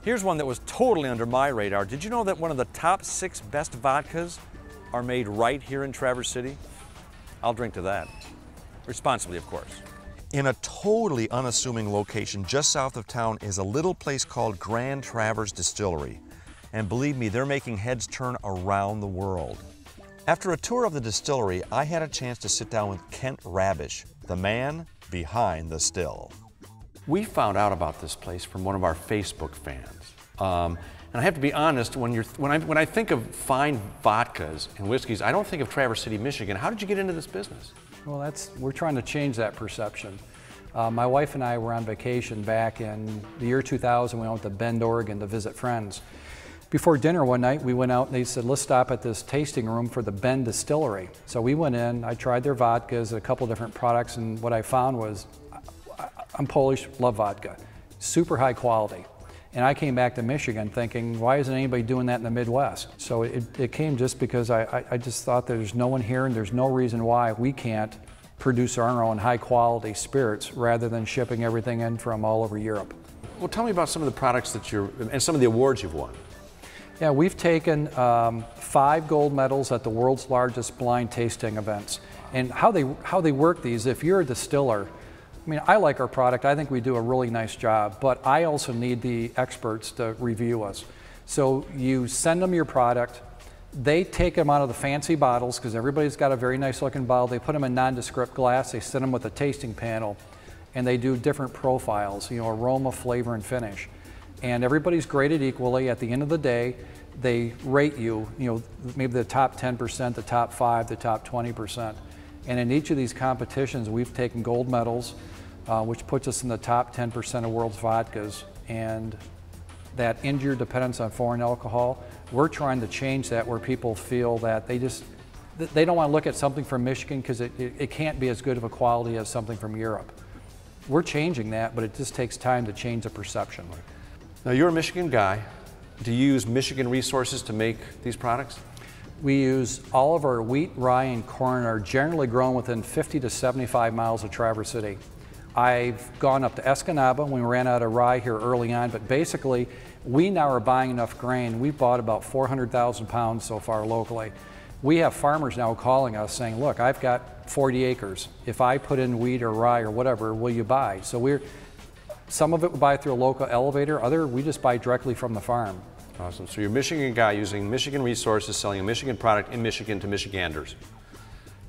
Here's one that was totally under my radar. Did you know that one of the top 6 best vodkas are made right here in Traverse City? I'll drink to that. Responsibly, of course. In a totally unassuming location just south of town is a little place called Grand Traverse Distillery. And believe me, they're making heads turn around the world. After a tour of the distillery, I had a chance to sit down with Kent Rabish, the man behind the still. We found out about this place from one of our Facebook fans. And I have to be honest, when I think of fine vodkas and whiskeys, I don't think of Traverse City, Michigan. How did you get into this business? Well, we're trying to change that perception. My wife and I were on vacation back in the year 2000. We went to Bend, Oregon to visit friends. Before dinner one night, we went out and they said, let's stop at this tasting room for the Bend Distillery. So we went in, I tried their vodkas, a couple different products, and what I found was, I'm Polish, love vodka, super high quality. And I came back to Michigan thinking, why isn't anybody doing that in the Midwest? So it came just because I just thought there's no one here and there's no reason why we can't produce our own high quality spirits rather than shipping everything in from all over Europe. Well, tell me about some of the products that and some of the awards you've won. Yeah, we've taken 5 gold medals at the world's largest blind tasting events. And how they work these, if you're a distiller, I mean, I like our product, I think we do a really nice job, but I also need the experts to review us. So you send them your product, they take them out of the fancy bottles, because everybody's got a very nice looking bottle, they put them in nondescript glass, they send them with a tasting panel, and they do different profiles, you know, aroma, flavor, and finish. And everybody's graded equally. At the end of the day, they rate you, maybe the top 10%, the top 5, the top 20%. And in each of these competitions, we've taken gold medals, which puts us in the top 10% of world's vodkas. And that end-year dependence on foreign alcohol, we're trying to change that where people feel that they don't want to look at something from Michigan because it can't be as good of a quality as something from Europe. We're changing that, but it just takes time to change the perception. Now, you're a Michigan guy. Do you use Michigan resources to make these products? We use all of our wheat, rye, and corn are generally grown within 50 to 75 miles of Traverse City. I've gone up to Escanaba when we ran out of rye here early on, but basically, we now are buying enough grain. We've bought about 400,000 pounds so far locally. We have farmers now calling us saying, look, I've got 40 acres. If I put in wheat or rye or whatever, will you buy? So some of it we buy through a local elevator, other we just buy directly from the farm. Awesome. So you're a Michigan guy using Michigan resources, selling a Michigan product in Michigan to Michiganders.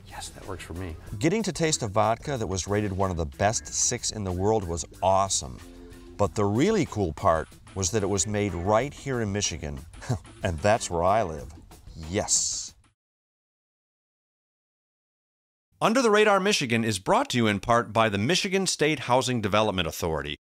Yes, that works for me. Getting to taste a vodka that was rated one of the best 6 in the world was awesome. But the really cool part was that it was made right here in Michigan. And that's where I live. Yes. Under the Radar Michigan is brought to you in part by the Michigan State Housing Development Authority,